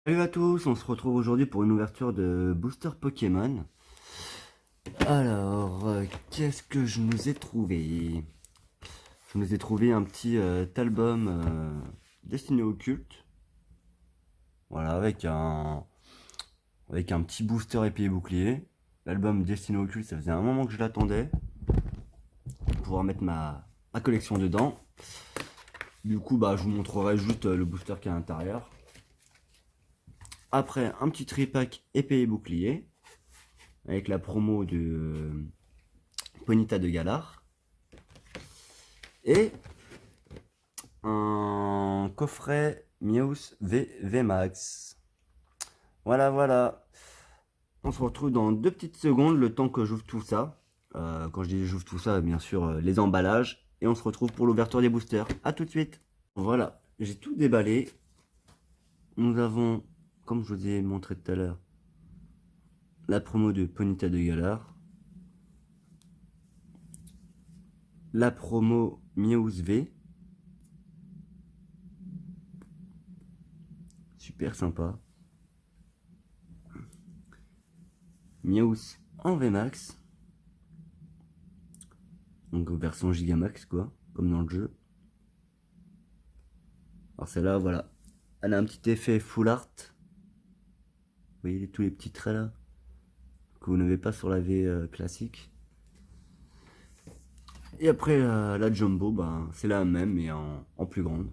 Salut à tous, on se retrouve aujourd'hui pour une ouverture de booster Pokémon. Alors, qu'est-ce que je nous ai trouvé? Je nous ai trouvé un petit album destiné au culte. Voilà, avec un petit booster épée et bouclier. L'album destiné au culte, ça faisait un moment que je l'attendais. Pour pouvoir mettre ma collection dedans. Du coup, bah, je vous montrerai juste le booster qui est à l'intérieur. Après, un petit tripack épée et bouclier. Avec la promo de Ponyta de Galar. Et un coffret Miaus VMAX. Voilà, voilà. On se retrouve dans 2 petites secondes, le temps que j'ouvre tout ça. Quand je dis j'ouvre tout ça, bien sûr, les emballages. Et on se retrouve pour l'ouverture des boosters. A tout de suite. Voilà, j'ai tout déballé. Nous avons, comme je vous ai montré tout à l'heure, la promo de Ponyta de Galar. La promo Miaus V. Super sympa. Miaus en VMAX. Donc version Gigamax quoi, comme dans le jeu. Alors celle-là, voilà. Elle a un petit effet full art. Vous voyez tous les petits traits là que vous n'avez pas sur la V classique. Et après la Jumbo, ben, c'est la même mais en plus grande.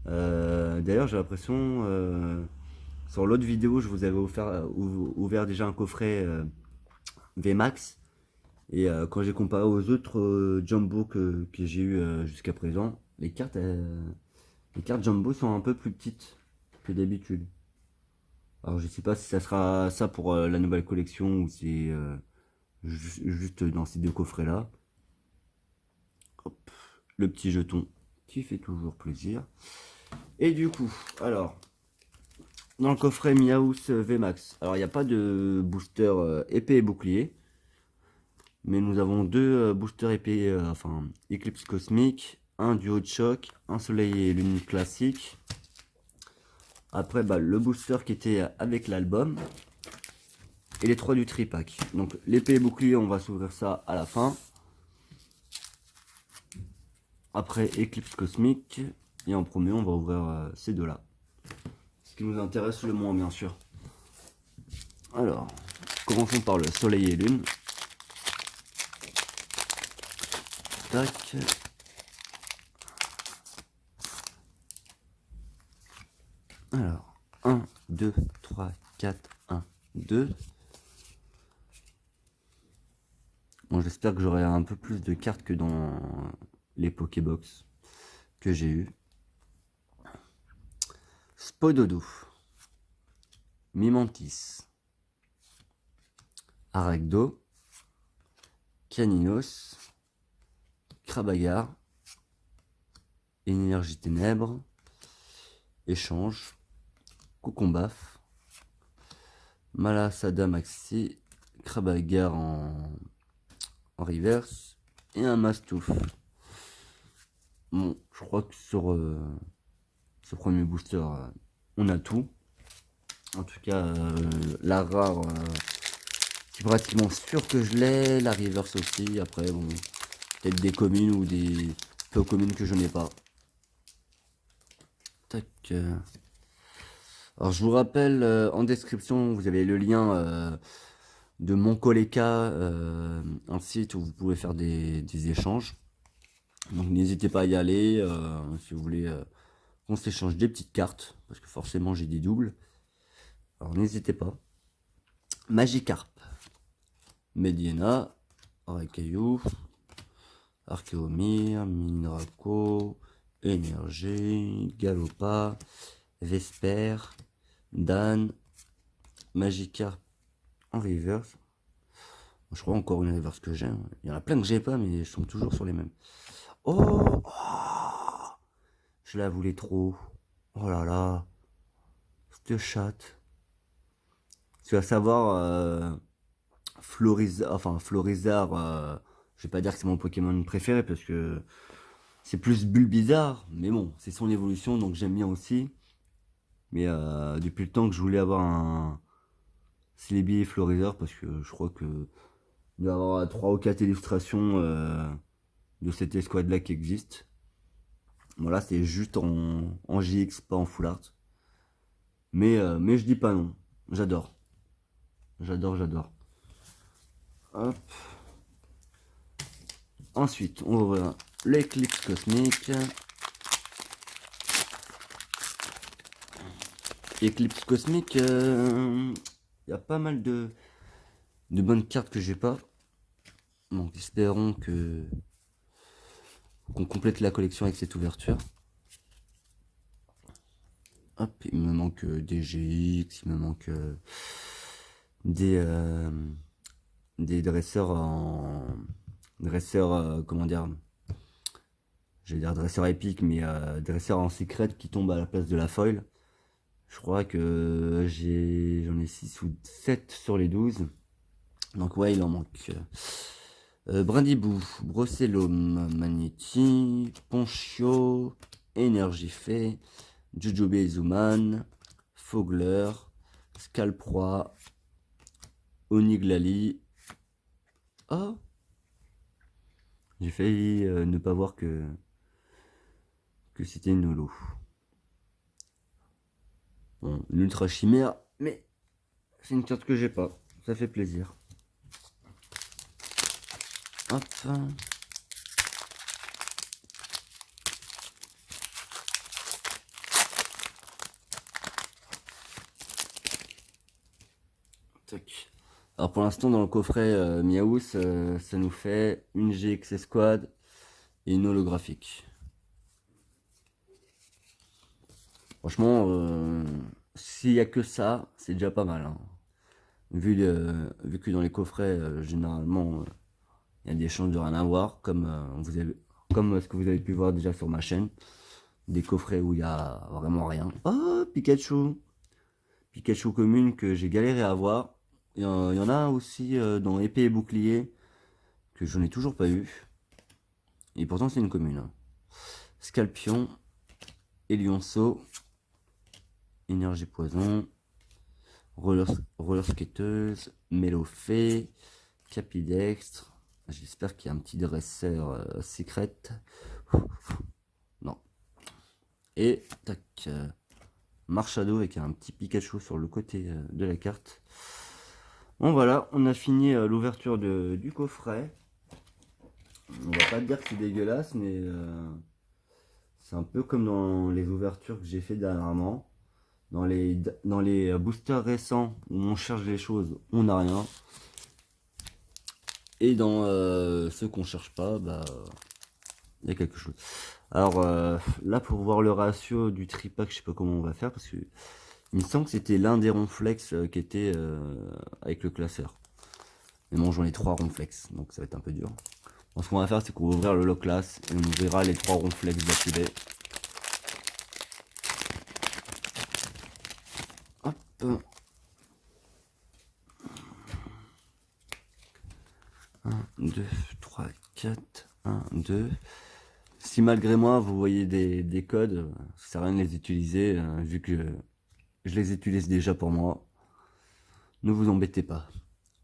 D'ailleurs j'ai l'impression, sur l'autre vidéo je vous avais ouvert déjà un coffret VMAX. Et quand j'ai comparé aux autres Jumbo que j'ai eu jusqu'à présent, les cartes Jumbo sont un peu plus petites que d'habitude. Alors je sais pas si ça sera ça pour la nouvelle collection ou c'est juste dans ces 2 coffrets là. Hop, le petit jeton qui fait toujours plaisir. Et du coup, alors, dans le coffret Miaus VMAX, alors il n'y a pas de booster épée et bouclier. Mais nous avons 2 boosters épée, enfin Eclipse Cosmique, un duo de choc, un soleil et lune classique. Après, bah, le booster qui était avec l'album. Et les 3 du tripack. Donc l'épée et bouclier, on va s'ouvrir ça à la fin. Après Eclipse Cosmique. Et en premier, on va ouvrir ces 2-là. Ce qui nous intéresse le moins, bien sûr. Alors, commençons par le soleil et lune. Tac. Alors, 1, 2, 3, 4, 1, 2. Bon, j'espère que j'aurai un peu plus de cartes que dans les Pokébox que j'ai eu. Spododo, Mimantis, Aragdo, Caninos, Krabagar, Énergie Ténèbres, Échange, Cocombaf, Malasada Maxi, Krabagar en reverse et un Mastouf. Bon, je crois que sur ce premier booster, on a tout. En tout cas, la rare, c'est pratiquement sûr que je l'ai. La reverse aussi. Après, bon, peut-être des communes ou des peu communes que je n'ai pas. Tac. Alors, je vous rappelle, en description, vous avez le lien de Mon Coleka, un site où vous pouvez faire des échanges. Donc, n'hésitez pas à y aller si vous voulez qu'on s'échange des petites cartes, parce que forcément, j'ai des doubles. Alors, n'hésitez pas. Magikarp, Mediena, Arakayu, Archeomir, Minraco, Énergie, Galopa, Vesper, Dan, Magikarp en reverse. Je crois encore une reverse que j'ai. Il y en a plein que j'ai pas, mais je tombe toujours sur les mêmes. Oh, oh, je la voulais trop. Oh là là. Cette chatte. Tu vas savoir, Florizard, je vais pas dire que c'est mon Pokémon préféré parce que c'est plus Bulbizarre, mais bon, c'est son évolution donc j'aime bien aussi. Mais depuis le temps que je voulais avoir un Celebi Florizor, parce que je crois que il doit y avoir 3 ou 4 illustrations de cette escouade-là qui existent. Voilà, c'est juste en JX, pas en full art. Mais je dis pas non. J'adore. J'adore, j'adore. Hop. Ensuite, on va voir l'Eclipse Cosmique. Eclipse Cosmique, il y a pas mal de bonnes cartes que j'ai pas. Donc espérons qu'on complète la collection avec cette ouverture. Hop, il me manque des GX, il me manque des dresseurs en dresseurs comment dire, je vais dire dresseurs épiques, mais dresseurs en secret qui tombent à la place de la foil. Je crois que j'en ai 6 ou 7 sur les 12. Donc ouais, il en manque. Brindibou, Brocellum, Magnéti, Ponchio, Énergifée, Jujube Izuman, Fogler, Scalproie, Oniglali. Oh, j'ai failli ne pas voir que c'était une holo. Bon, une ultra chimère, mais c'est une carte que j'ai pas. Ça fait plaisir. Hop. Tac. Alors pour l'instant dans le coffret Miaous, ça nous fait une GX Squad et une holographique. Franchement, s'il y a que ça, c'est déjà pas mal. Hein. Vu que dans les coffrets, généralement, il y a des chances de rien avoir, comme ce que vous avez pu voir déjà sur ma chaîne. Des coffrets où il y a vraiment rien. Oh, Pikachu! Pikachu commune que j'ai galéré à avoir. Il y en a aussi dans épée et bouclier que je n'ai toujours pas eu. Et pourtant c'est une commune. Hein. Scalpion, Elionceau, Énergie Poison, Roller Skateuse, Mélofée, Capidextre. J'espère qu'il y a un petit dresseur secret. Non. Et tac. Marshado avec un petit Pikachu sur le côté de la carte. Bon voilà, on a fini l'ouverture du coffret. On va pas dire que c'est dégueulasse, mais c'est un peu comme dans les ouvertures que j'ai fait dernièrement. Dans les boosters récents où on cherche les choses, on n'a rien. Et dans ceux qu'on cherche pas, bah il y a quelque chose. Alors là pour voir le ratio du tripack, je sais pas comment on va faire parce que il me semble que c'était l'un des ronflex qui était avec le classeur. Mais bon, j'en ai 3 ronflex, donc ça va être un peu dur. Bon, ce qu'on va faire, c'est qu'on va ouvrir le lock class et on ouvrira les 3 ronflex d'affilée. Hop. 1, 2, 3, 4, 1, 2. Si malgré moi, vous voyez des codes, ça sert à rien de les utiliser, vu que je les utilise déjà pour moi. Ne vous embêtez pas.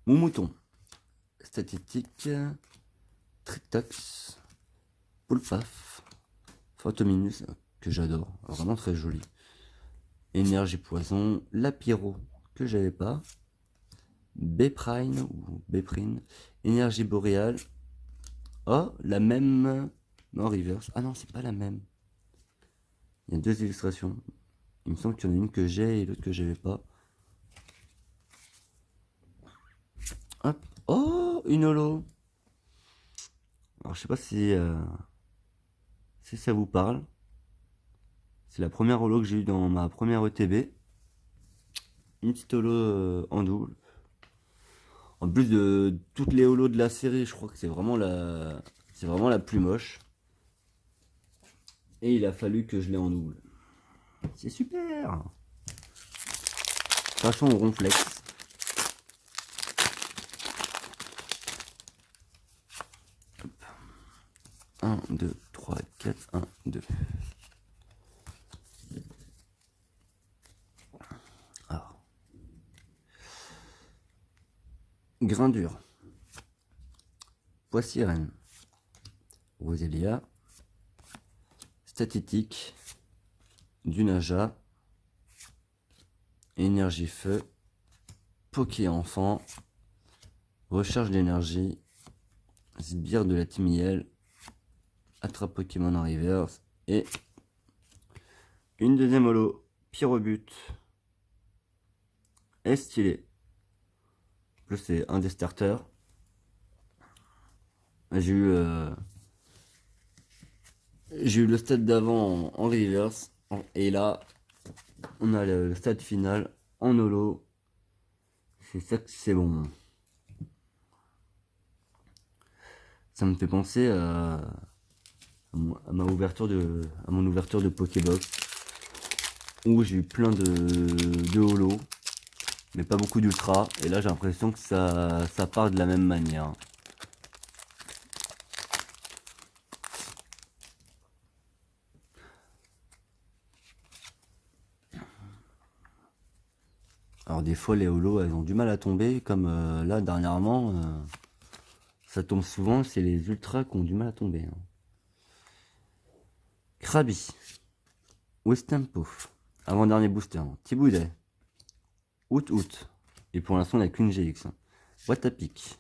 Mon mouton. Statistique. Trictox. Poulpaf. Photominus, que j'adore. Vraiment très joli. Énergie Poison. Lapiro, que j'avais pas. Beprine ou Beprine. Énergie Boréale. Oh, la même. Non, reverse. Ah non, c'est pas la même. Il y a 2 illustrations. Il me semble qu'il y en a une que j'ai et l'autre que j'avais pas. Hop. Oh, une holo. Alors, je sais pas si ça vous parle. C'est la première holo que j'ai eu dans ma première ETB. Une petite holo en double. En plus de toutes les holos de la série, je crois que c'est vraiment la plus moche. Et il a fallu que je l'ai en double. C'est super. Passons au ronflex. Hop. 1, 2, 3, 4, 1, 2. Grindure, Poissirène, Roselia, Statistique, Dunaja, Énergie Feu, Poké Enfant, Recharge d'énergie, Sbire de la Timiel, Attrape Pokémon en reverse et une deuxième holo, Pyrobut. Est stylé. Plus c'est un des starters. J'ai eu le stade d'avant en reverse. Et là, on a le stade final en holo. C'est ça que c'est bon. Ça me fait penser à mon ouverture de Pokébox. Où j'ai eu plein de holo. Mais pas beaucoup d'ultra. Et là j'ai l'impression que ça part de la même manière. Alors des fois les holos elles ont du mal à tomber. Comme là dernièrement. Ça tombe souvent. C'est les ultras qui ont du mal à tomber. Hein. Krabi. Westempo. Avant-dernier booster. Thiboudet. Out. Et pour l'instant on n'a qu'une GX. Watapic.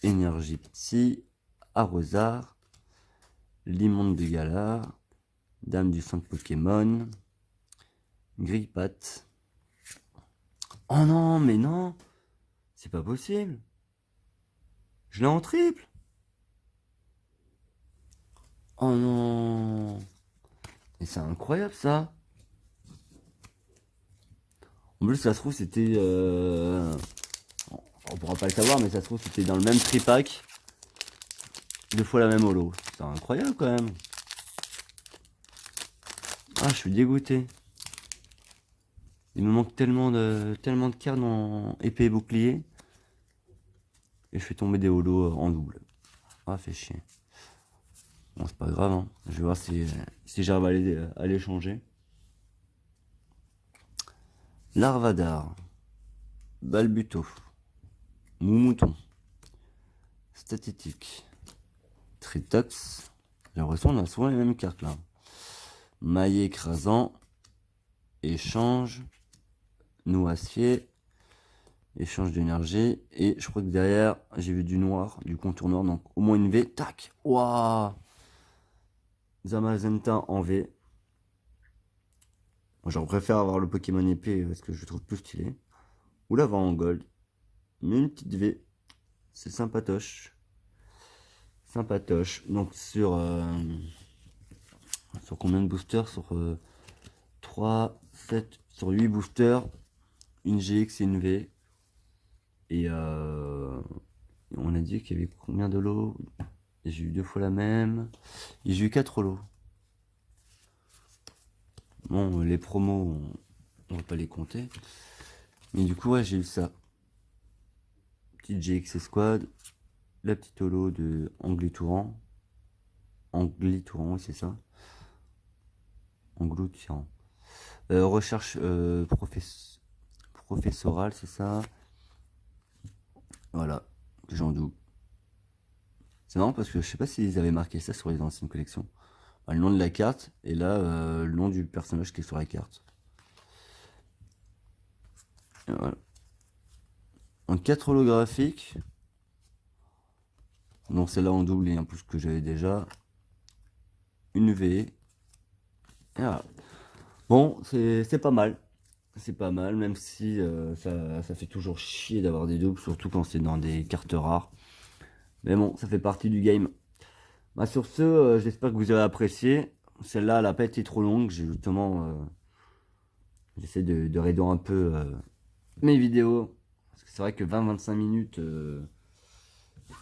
Énergie Psy. Arrosard. Limonde de Galar. Dame du centre Pokémon. Grille-patte. Oh non, mais non. C'est pas possible. Je l'ai en triple. Oh non. Mais c'est incroyable ça. En plus, ça se trouve, c'était... on pourra pas le savoir, mais ça se trouve, c'était dans le même tripack. 2 fois la même holo. C'est incroyable quand même. Ah, je suis dégoûté. Il me manque tellement de cartes en épée et bouclier. Et je fais tomber des holos en double. Ah, fait chier. Bon, c'est pas grave, hein. Je vais voir si j'arrive à les changer. Larvadar. Balbuto. Moumouton. Statistique. Tritox. J'ai l'impression qu'on a souvent les mêmes cartes là. Maillet écrasant. Échange. Noacier. Échange d'énergie. Et je crois que derrière, j'ai vu du noir, du contour noir. Donc au moins une V. Tac. Waouh. Zamazenta en V. Moi, j'en préfère avoir le Pokémon épée parce que je le trouve plus stylé. Ou l'avoir en gold. Mais une petite V. C'est sympatoche. Sympatoche. Donc sur combien de boosters? Sur 3, 7, sur 8 boosters. Une GX et une V. Et on a dit qu'il y avait combien de lots? J'ai eu 2 fois la même. Et j'ai eu 4 lots. Bon, les promos, on va pas les compter. Mais du coup, ouais, j'ai eu ça. Petite GX Squad. La petite holo de Anglitouran. Anglitouran, oui, c'est ça. Angloutirant. Recherche professorale, c'est ça. Voilà, j'en doute. C'est marrant parce que je sais pas s'ils avaient marqué ça sur les anciennes collections. Le nom de la carte et là le nom du personnage qui est sur la carte. Et voilà. En 4 holographiques. Donc celle-là en double et en plus que j'avais déjà. Une V. Et voilà. Bon, c'est pas mal. C'est pas mal, même si ça fait toujours chier d'avoir des doubles, surtout quand c'est dans des cartes rares. Mais bon, ça fait partie du game. Bah sur ce, j'espère que vous avez apprécié. Celle-là, elle n'a pas été trop longue. J'ai justement... j'essaie de réduire un peu mes vidéos. Parce que c'est vrai que 20-25 minutes,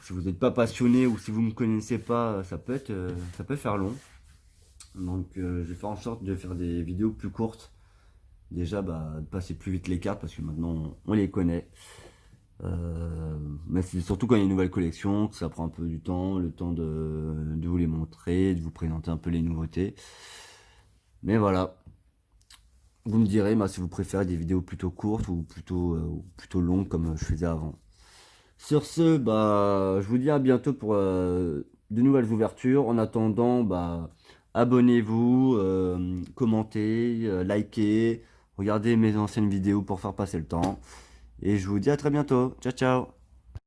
si vous n'êtes pas passionné ou si vous ne me connaissez pas, ça peut faire long. Donc je vais faire en sorte de faire des vidéos plus courtes. Déjà, de passer plus vite les cartes parce que maintenant on les connaît. Mais c'est surtout quand il y a une nouvelle collection que ça prend un peu du temps, le temps de vous les montrer, de vous présenter un peu les nouveautés. Mais voilà, vous me direz si vous préférez des vidéos plutôt courtes ou plutôt longues comme je faisais avant. Sur ce, bah, je vous dis à bientôt pour de nouvelles ouvertures. En attendant, bah, abonnez-vous, commentez, likez, regardez mes anciennes vidéos pour faire passer le temps. Et je vous dis à très bientôt. Ciao, ciao!